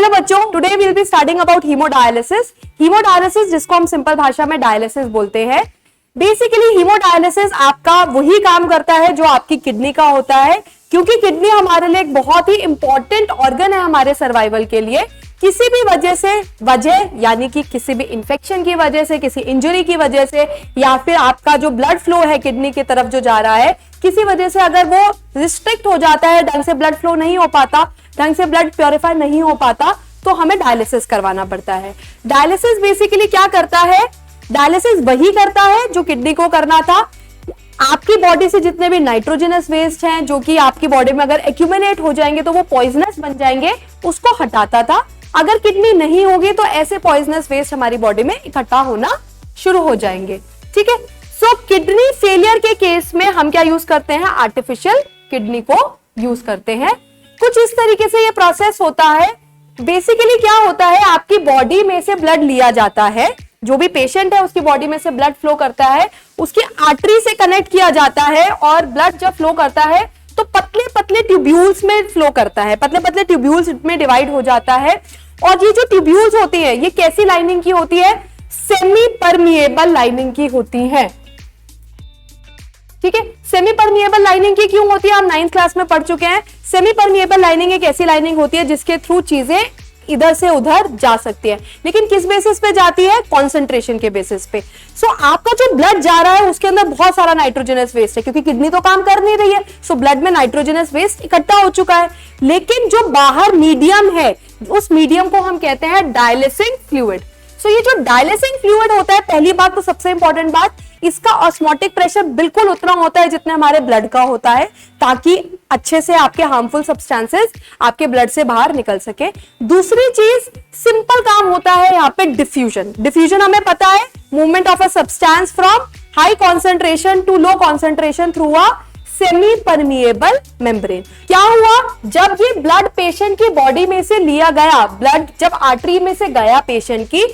Hello बच्चों, today we will be starting about haemodialysis. Haemodialysis जिसको हम सिंपल भाषा में डायलिसिस बोलते हैं। बेसिकली हीमोडायलिसिस आपका वही काम करता है जो आपकी किडनी का होता है, क्योंकि किडनी हमारे लिए एक बहुत ही इंपॉर्टेंट ऑर्गन है हमारे सर्वाइवल के लिए। किसी भी वजह यानी कि किसी भी इंफेक्शन की वजह से, किसी इंजरी की वजह से, या फिर आपका जो ब्लड फ्लो है किडनी की तरफ जो जा रहा है, किसी वजह से अगर वो रिस्ट्रिक्ट हो जाता है, ढंग से ब्लड फ्लो नहीं हो पाता, ढंग से ब्लड प्योरीफाई नहीं हो पाता, तो हमें डायलिसिस करवाना पड़ता है। डायलिसिस बेसिकली क्या करता है? डायलिसिस वही करता है जो किडनी को करना था। आपकी बॉडी से जितने भी नाइट्रोजनस वेस्ट हैं जो कि आपकी बॉडी में अगर एक्यूमुलेट हो जाएंगे तो वो पॉइजनस बन जाएंगे, उसको हटाता था। अगर किडनी नहीं होगी तो ऐसे पॉइजनस वेस्ट हमारी बॉडी में इकट्ठा होना शुरू हो जाएंगे। ठीक है, सो किडनी फेलियर के केस में हम क्या यूज करते हैं? आर्टिफिशियल किडनी को यूज करते हैं। कुछ इस तरीके से ये प्रोसेस होता है। बेसिकली क्या होता है, आपकी बॉडी में से ब्लड लिया जाता है, जो भी पेशेंट है उसकी बॉडी में से ब्लड फ्लो करता है, उसकी आर्टरी से कनेक्ट किया जाता है, और ब्लड जब फ्लो करता है तो पतले पतले ट्यूब्यूल्स में फ्लो करता है, पतले पतले ट्यूब्यूल्स में डिवाइड हो जाता है। और ये जो ट्यूब्यूल्स होती है ये कैसी लाइनिंग की होती है? सेमी परमिएबल लाइनिंग की होती है। ठीक है, सेमी परमिएबल लाइनिंग की क्यों होती है? हम 9th क्लास में पढ़ चुके हैं। सेमी परमिएबल लाइनिंग एक ऐसी लाइनिंग होती है जिसके थ्रू चीजें इधर से उधर जा सकती है, लेकिन किस बेसिस पे जाती है? कॉन्सेंट्रेशन के बेसिस पे। सो आपका जो ब्लड जा रहा है उसके अंदर बहुत सारा नाइट्रोजनस वेस्ट है, क्योंकि किडनी तो काम कर नहीं रही है, सो ब्लड में नाइट्रोजनस वेस्ट इकट्ठा हो चुका है। लेकिन जो बाहर मीडियम है, उस मीडियम को हम कहते हैं डायलिसिंग फ्लूइड। सो ये जो डायलिसिंग फ्लूइड होता है, पहली बात तो सबसे इंपॉर्टेंट बात, इसका ऑस्मोटिक प्रेशर बिल्कुल उतना होता है जितना हमारे ब्लड का होता है, ताकि अच्छे से आपके हार्मफुल सब्सटेंसेस आपके ब्लड से बाहर निकल सके। दूसरी चीज, सिंपल काम होता है यहाँ पे डिफ्यूजन। डिफ्यूजन हमें पता है, movement of a substance from high concentration to low concentration through a semi permeable membrane. क्या हुआ? जब ये ब्लड पेशेंट की बॉडी में से लिया गया, ब्लड जब आर्टरी में से गया पेशेंट की,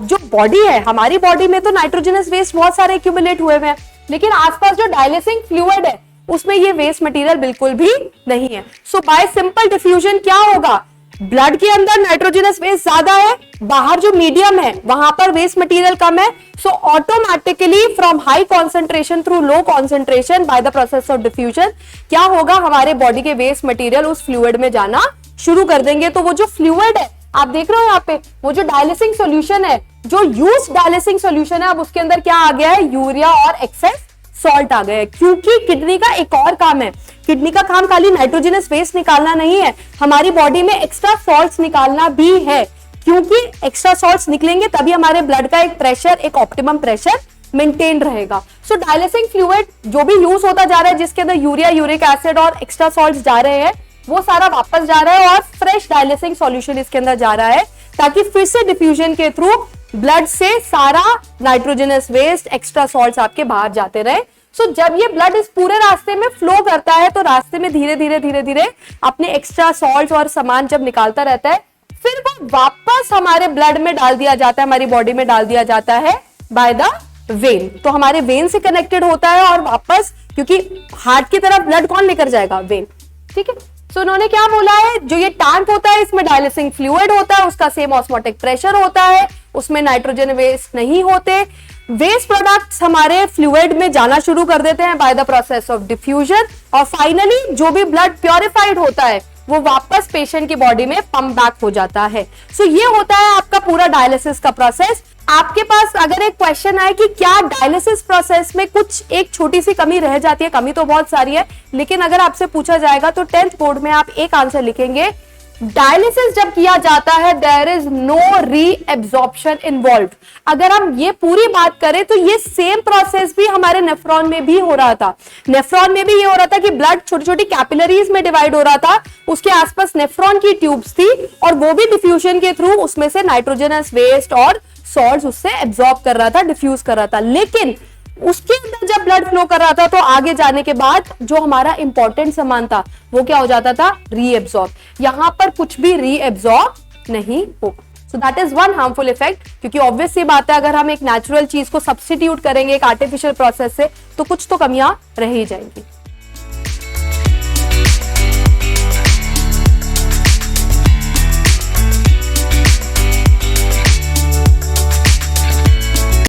जो बॉडी है, हमारी बॉडी में तो नाइट्रोजनस वेस्ट बहुत सारे एक्यूमुलेट हुए हैं, लेकिन आसपास जो डायलिसिंग फ्लूइड है उसमें ये वेस्ट मटेरियल बिल्कुल भी नहीं है। सो बाय सिंपल डिफ्यूजन क्या होगा? ब्लड के अंदर नाइट्रोजनस वेस्ट ज्यादा है, बाहर जो मीडियम है वहां पर वेस्ट मटेरियल कम है। So automatically from high concentration through low concentration by the process of diffusion क्या होगा? हमारे बॉडी के वेस्ट मटेरियल उस फ्लूइड में जाना शुरू कर देंगे। तो वो जो फ्लूइड है आप देख रहे हो यहाँ पे, वो जो डायलिसिंग सॉल्यूशन है, जो यूज्ड डायलिसिंग सॉल्यूशन है, अब उसके अंदर क्या आ गया है? यूरिया और एक्सेस सॉल्ट आ गया है। क्योंकि किडनी का एक और काम है, किडनी का काम खाली नाइट्रोजनस वेस्ट निकालना नहीं है, हमारी बॉडी में एक्स्ट्रा सॉल्ट्स निकालना भी है, क्योंकि एक्स्ट्रा सॉल्ट्स निकलेंगे तभी हमारे ब्लड का एक प्रेशर, एक ऑप्टिमम प्रेशर मेंटेन रहेगा। सो डायलिसिंग फ्लूइड जो भी यूज होता जा रहा है, जिसके अंदर यूरिया, यूरिक एसिड और एक्स्ट्रा सॉल्ट्स जा रहे हैं, वो सारा वापस जा रहा है और फ्रेश डायलिसिंग सॉल्यूशन इसके अंदर जा रहा है, ताकि फिर से डिफ्यूजन के थ्रू ब्लड से सारा नाइट्रोजनस वेस्ट, एक्स्ट्रा सॉल्ट्स आपके बाहर जाते रहे। सो जब ये ब्लड इस पूरे रास्ते में फ्लो करता है तो रास्ते में धीरे धीरे अपने एक्स्ट्रा सॉल्ट्स और सामान जब निकालता रहता है, फिर वो वापस हमारे ब्लड में डाल दिया जाता है, हमारी बॉडी में डाल दिया जाता है बाय द वेन। तो हमारे वेन से कनेक्टेड होता है और वापस, क्योंकि हार्ट की तरफ ब्लड कौन लेकर जाएगा? वेन। ठीक है, सो उन्होंने क्या बोला है? जो ये टैंक होता है इसमें डायलिसिंग फ्लूइड होता है, उसका सेम ऑस्मोटिक प्रेशर होता है, उसमें नाइट्रोजन वेस्ट नहीं होते। वेस्ट प्रोडक्ट्स हमारे फ्लूइड में जाना शुरू कर देते हैं by the process of diffusion, और फाइनली जो भी ब्लड प्योरिफाइड होता है वो वापस पेशेंट की बॉडी में पंप बैक हो जाता है। सो ये होता है आपका पूरा डायलिसिस का प्रोसेस। आपके पास अगर एक क्वेश्चन आए कि क्या डायलिसिस प्रोसेस में कुछ एक छोटी सी कमी रह जाती है, कमी तो बहुत सारी है, लेकिन अगर आपसे पूछा जाएगा तो 10th बोर्ड में आप एक आंसर लिखेंगे, डायलिसिस जब किया जाता है there is no reabsorption involve. अगर हम ये पूरी बात करें तो ये सेम प्रोसेस भी हमारे नेफ्रॉन में भी हो रहा था। नेफ्रॉन में भी ये हो रहा था कि ब्लड छोटी छोटी कैपिलरीज में डिवाइड हो रहा था, उसके आसपास नेफ्रॉन की ट्यूब्स थी, और वो भी डिफ्यूजन के थ्रू उसमें से नाइट्रोजनस वेस्ट और सॉल्ट्स उससे एब्जॉर्ब कर रहा था, डिफ्यूज कर रहा था। लेकिन उसके अंदर जब ब्लड फ्लो कर रहा था तो आगे जाने के बाद जो हमारा इंपॉर्टेंट सामान था वो क्या हो जाता था? रीएब्जॉर्ब। यहां पर कुछ भी रीएब्जॉर्ब नहीं होगा। So that is one harmful effect, क्योंकि ऑब्वियस सी बात है, अगर हम एक नेचुरल चीज को सब्स्टिट्यूट करेंगे एक आर्टिफिशियल प्रोसेस से तो कुछ तो कमियां रह ही जाएंगी।